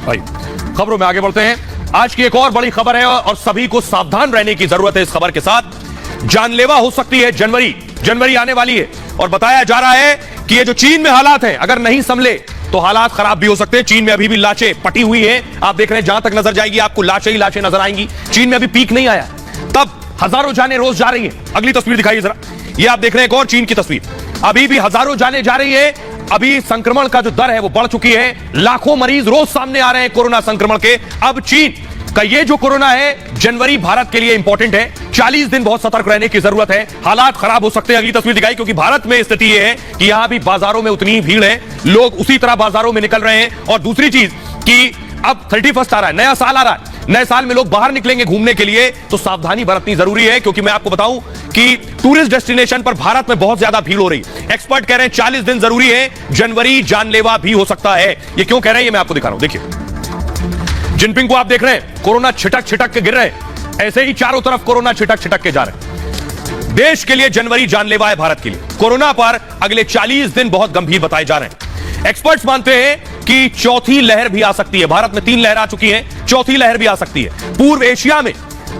भाई खबरों में आगे बढ़ते हैं। आज की एक और बड़ी खबर है और सभी को सावधान रहने की जरूरत है। इस खबर के साथ जानलेवा हो सकती है। जनवरी आने वाली है और बताया जा रहा है कि ये जो चीन में हालात हैं, अगर नहीं संभले तो हालात खराब भी हो सकते हैं। चीन में अभी भी लाशें पटी हुई हैं। आप देख रहे हैं जहां तक नजर जाएगी आपको लाशें ही लाशें नजर आएंगी। चीन में अभी पीक नहीं आया, तब हजारों जानें रोज जा रही हैं। अगली तस्वीर दिखाइए जरा। ये आप देख रहे हैं एक और चीन की तस्वीर। अभी भी हजारों जानें जा रही है। अभी संक्रमण का जो दर है वो बढ़ चुकी है। लाखों मरीज रोज सामने आ रहे हैं कोरोना संक्रमण के। अब चीन का ये जो कोरोना है, जनवरी भारत के लिए इंपॉर्टेंट है। 40 दिन बहुत सतर्क रहने की जरूरत है। हालात खराब हो सकते हैं। अगली तस्वीर दिखाई, क्योंकि भारत में स्थिति ये है कि यहां भी बाजारों में उतनी ही भीड़ है, लोग उसी तरह बाजारों में निकल रहे हैं। और दूसरी चीज कि अब 31 आ रहा है, नया साल आ रहा है। नए साल में लोग बाहर निकलेंगे घूमने के लिए, तो सावधानी बरतनी जरूरी है। क्योंकि मैं आपको बताऊं कि टूरिस्ट डेस्टिनेशन पर भारत में बहुत ज्यादा भीड़ हो रही है। एक्सपर्ट कह रहे हैं 40 दिन जरूरी है, जनवरी जानलेवा भी हो सकता है। ये क्यों कह रहे हैं ये मैं आपको दिखा रहा हूं। देखिए जिनपिंग को आप देख रहे हैं, कोरोना छिटक छिटक के गिर रहे हैं। ऐसे ही चारों तरफ कोरोना छिटक छिटक के जा रहे हैं। देश के लिए जनवरी जानलेवा है। भारत के लिए कोरोना पर अगले 40 दिन बहुत गंभीर बताए जा रहे हैं। एक्सपर्ट्स मानते हैं कि चौथी लहर भी आ सकती है। भारत में 3 लहर आ चुकी है, चौथी लहर भी आ सकती है। पूर्व एशिया में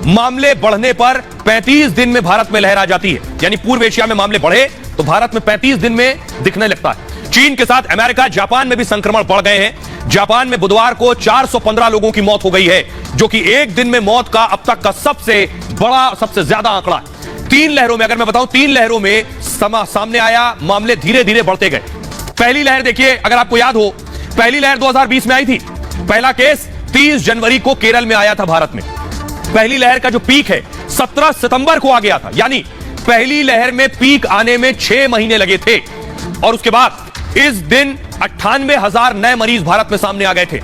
मामले बढ़ने पर 35 दिन में भारत में लहर आ जाती है। यानी पूर्व एशिया में मामले बढ़े तो भारत में 35 दिन में दिखने लगता है। चीन के साथ अमेरिका, जापान में भी संक्रमण बढ़ गए हैं। जापान में बुधवार को 415 लोगों की मौत हो गई है, जो कि एक दिन में मौत का अब तक का सबसे बड़ा, सबसे ज्यादा आंकड़ा है। 3 लहरों में, अगर मैं बताऊं, 3 लहरों में सामने आया, मामले धीरे धीरे बढ़ते गए। पहली लहर देखिए, अगर आपको याद हो, पहली लहर 2020 में आई थी। पहला केस 30 जनवरी को केरल में आया था भारत में। पहली लहर का जो पीक है 17 सितंबर को आ गया था। यानी पहली लहर में पीक आने में 6 महीने लगे थे। और उसके बाद इस दिन 98,000 नए मरीज भारत में सामने आ गए थे।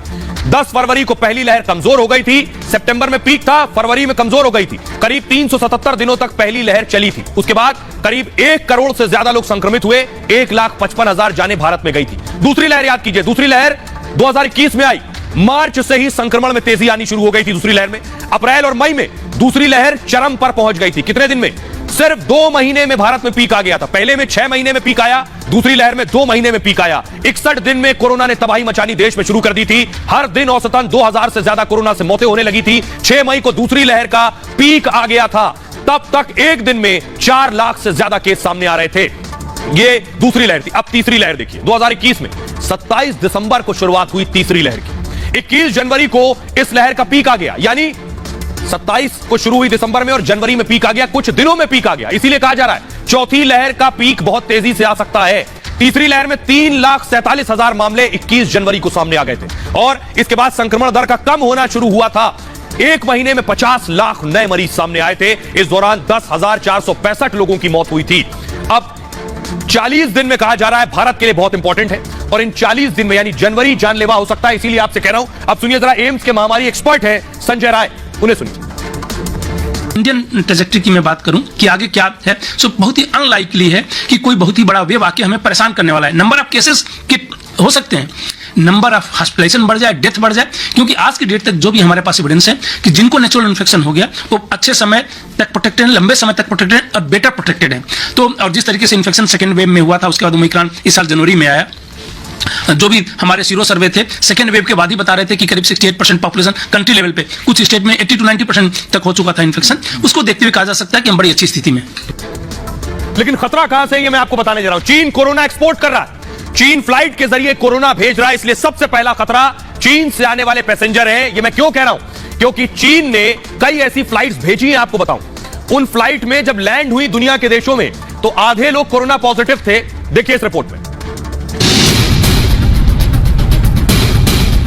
10 फरवरी को पहली लहर कमजोर हो गई थी। सितंबर में पीक था, फरवरी में कमजोर हो गई थी। करीब 377 दिनों तक पहली लहर चली थी। उसके बाद करीब 1 करोड़ से ज्यादा लोग संक्रमित हुए। 1,55,000 जानें भारत में गई थी। दूसरी लहर याद कीजिए, दूसरी लहर 2021 में आई। मार्च से ही संक्रमण में तेजी आनी शुरू हो गई थी दूसरी लहर में। अप्रैल और मई में दूसरी लहर चरम पर पहुंच गई थी। कितने दिन में? सिर्फ 2 महीने में भारत में पीक आ गया था। पहले में 6 महीने में पीक आया, दूसरी लहर में 2 महीने में पीक आया। 61 दिन में कोरोना ने तबाही मचानी देश में शुरू कर दी थी। हर दिन औसतन 2000 से ज्यादा कोरोना से मौतें होने लगी थी। 6 मई को दूसरी लहर का पीक आ गया था। तब तक एक दिन में 4 लाख से ज्यादा केस सामने आ रहे थे। ये दूसरी लहर थी। अब तीसरी लहर देखिए, 2021 में 27 दिसंबर को शुरुआत हुई तीसरी लहर की। 21 जनवरी को इस लहर का पीक आ गया। यानी 27 को शुरू हुई दिसंबर में और जनवरी में पीक आ गया। कुछ दिनों में पीक आ गया। इसीलिए कहा जा रहा है चौथी लहर का पीक बहुत तेजी से आ सकता है। तीसरी लहर में 3,47,000 मामले 21 जनवरी को सामने आ गए थे। और इसके बाद संक्रमण दर का कम होना शुरू हुआ था। एक महीने में 50 लाख नए मरीज सामने आए थे। इस दौरान 10,465 लोगों की मौत हुई थी। अब 40 दिन में कहा जा रहा है भारत के लिए बहुत इंपॉर्टेंट है। और इन 40 दिन में यानी जनवरी जानलेवा हो सकता है। इसीलिए आपसे कह रहा हूं, अब सुनिए जरा, एम्स के महामारी एक्सपर्ट है संजय राय, उन्हें सुनिए। इंडियन ट्रेजेक्टरी की मैं बात करूं कि आगे क्या है, सो बहुत ही अनलाइकली है कि कोई बहुत ही बड़ा वेव आके हमें परेशान करने वाला है। नंबर ऑफ केसेस हो सकते हैं, नंबर ऑफ हॉस्पिटलाइजेशन बढ़ जाए, डेथ बढ़ जाए, क्योंकि आज की डेट तक जो भी हमारे पास एविडेंस है कि जिनको नेचुरल इन्फेक्शन हो गया वो अच्छे समय तक प्रोटेक्टेड है, लंबे समय तक प्रोटेक्टेड है और बेटर प्रोटेक्टेड है। तो और जिस तरीके से इन्फेक्शन सेकेंड वेव में हुआ था, उसके बाद ओमिक्रॉन इस साल जनवरी में आया। जो भी हमारे सीरो सर्वे थे सेकेंड वेव के बाद ही बता रहे थे कि करीब 68% पॉपुलेशन कंट्री लेवल पे, कुछ स्टेट में 80 to 90% तक हो चुका था इन्फेक्शन। उसको देखते हुए कहा जा सकता है कि हम बड़ी अच्छी स्थिति में। लेकिन खतरा कहां से, ये मैं आपको बताने जा रहा हूं। चीन कोरोना एक्सपोर्ट कर रहा है। चीन फ्लाइट के जरिए कोरोना भेज रहा है। इसलिए सबसे पहला खतरा चीन से आने वाले पैसेंजर हैं। ये मैं क्यों कह रहा हूं? क्योंकि चीन ने कई ऐसी फ्लाइट्स भेजी हैं। आपको बताऊं, उन फ्लाइट में जब लैंड हुई दुनिया के देशों में तो आधे लोग कोरोना पॉजिटिव थे। देखिए इस रिपोर्ट में।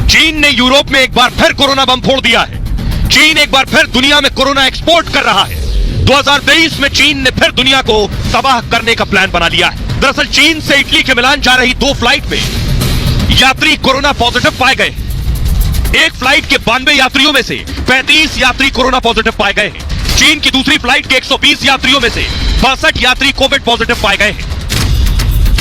चीन ने यूरोप में एक बार फिर कोरोना बम फोड़ दिया है। चीन एक बार फिर दुनिया में कोरोना एक्सपोर्ट कर रहा है। 2023 में चीन ने फिर दुनिया को तबाह करने का प्लान बना लिया है। दरअसल चीन से इटली के मिलान जा रही 2 फ्लाइट में यात्री कोरोना पॉजिटिव पाए गए। एक फ्लाइट के 92 यात्रियों में से 35 यात्री कोरोना पॉजिटिव पाए गए हैं। चीन की दूसरी फ्लाइट के 120 यात्रियों में से 62 यात्री कोविड पॉजिटिव पाए गए हैं।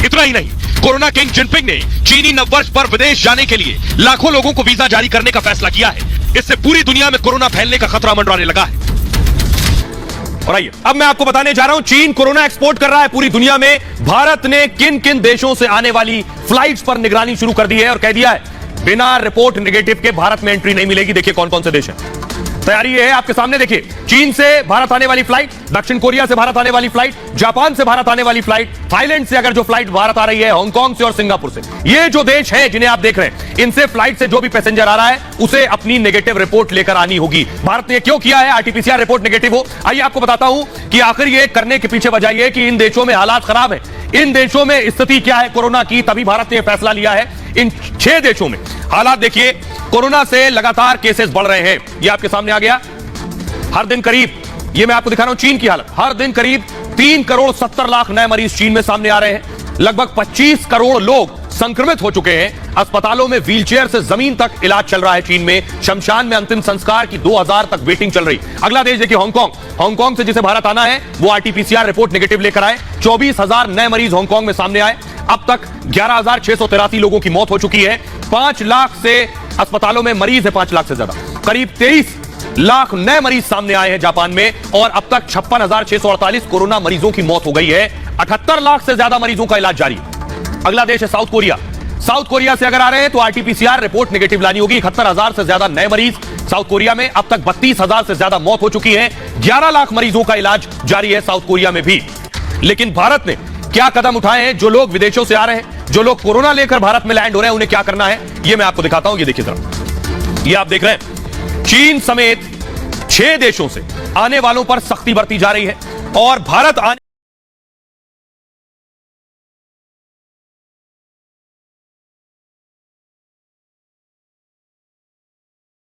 इतना ही नहीं, कोरोना किंग जिनपिंग ने चीनी नववर्ष पर विदेश जाने के लिए लाखों लोगों को वीजा जारी करने का फैसला किया है। इससे पूरी दुनिया में कोरोना फैलने का खतरा मंडराने लगा है। और आइए अब मैं आपको बताने जा रहा हूं, चीन कोरोना एक्सपोर्ट कर रहा है पूरी दुनिया में। भारत ने किन किन देशों से आने वाली फ्लाइट्स पर निगरानी शुरू कर दी है और कह दिया है बिना रिपोर्ट नेगेटिव के भारत में एंट्री नहीं मिलेगी। देखिए कौन कौन से देश हैं। तैयारी है आपके सामने, देखिए चीन से भारत आने वाली फ्लाइट, दक्षिण कोरिया से भारत आने वाली फ्लाइट, जापान से भारत आने वाली फ्लाइट, थाईलैंड से अगर जो फ्लाइट भारत आ रही है, हांगकांग से और सिंगापुर से। ये जो देश हैं जिन्हें आप देख रहे हैं, इनसे फ्लाइट से जो भी पैसेंजर आ रहा है उसे अपनी नेगेटिव रिपोर्ट लेकर आनी होगी। भारत ने क्यों किया है आरटीपीसीआर रिपोर्ट नेगेटिव हो? आइए आपको बताता हूं कि आखिर ये करने के पीछे वजह यह कि इन देशों में हालात खराब है, इन देशों में स्थिति क्या है कोरोना की, तभी भारत ने फैसला लिया है। इन 6 देशों में हालात देखिए, कोरोना से लगातार केसेस बढ़ रहे हैं। ये आपके सामने आ गया। हर दिन करीब, ये मैं आपको दिखा रहा हूं चीन की हालत, हर दिन करीब 3 करोड़ 70 लाख नए मरीज चीन में सामने आ रहे हैं। लगभग 25 करोड़ लोग संक्रमित हो चुके हैं। अस्पतालों में व्हीलचेयर से जमीन तक इलाज चल रहा है चीन में। शमशान में अंतिम संस्कार की 2000 तक वेटिंग चल रही। अगला देश देखिए हांगकांग। हांगकांग से जिसे भारत आना है वो आरटीपीसीआर रिपोर्ट नेगेटिव लेकर आए। 24,000 नए मरीज हांगकांग में सामने आए। अब तक 11,683 लोगों की मौत हो चुकी है। 5 लाख से अस्पतालों में मरीज है, 5 लाख से ज्यादा, करीब 23 लाख नए मरीज सामने आए हैं जापान में। और अब तक 56,648 कोरोना मरीजों की मौत हो गई है। 78 लाख से ज्यादा मरीजों का इलाज जारी है। अगला देश है साउथ कोरिया। साउथ कोरिया से अगर आ रहे हैं तो आरटीपीसीआर रिपोर्ट नेगेटिव लानी होगी। 71,000 से ज्यादा नए मरीज साउथ कोरिया में। अब तक 32,000 से ज्यादा मौत हो चुकी है। 11 लाख मरीजों का इलाज जारी है साउथ कोरिया में भी। लेकिन भारत ने क्या कदम उठाए हैं? जो लोग विदेशों से आ रहे हैं, जो लोग कोरोना लेकर भारत में लैंड हो रहे हैं, उन्हें क्या करना है ये मैं आपको दिखाता हूं। ये देखिए जरा, ये आप देख रहे हैं चीन समेत 6 देशों से आने वालों पर सख्ती बरती जा रही है और भारत आने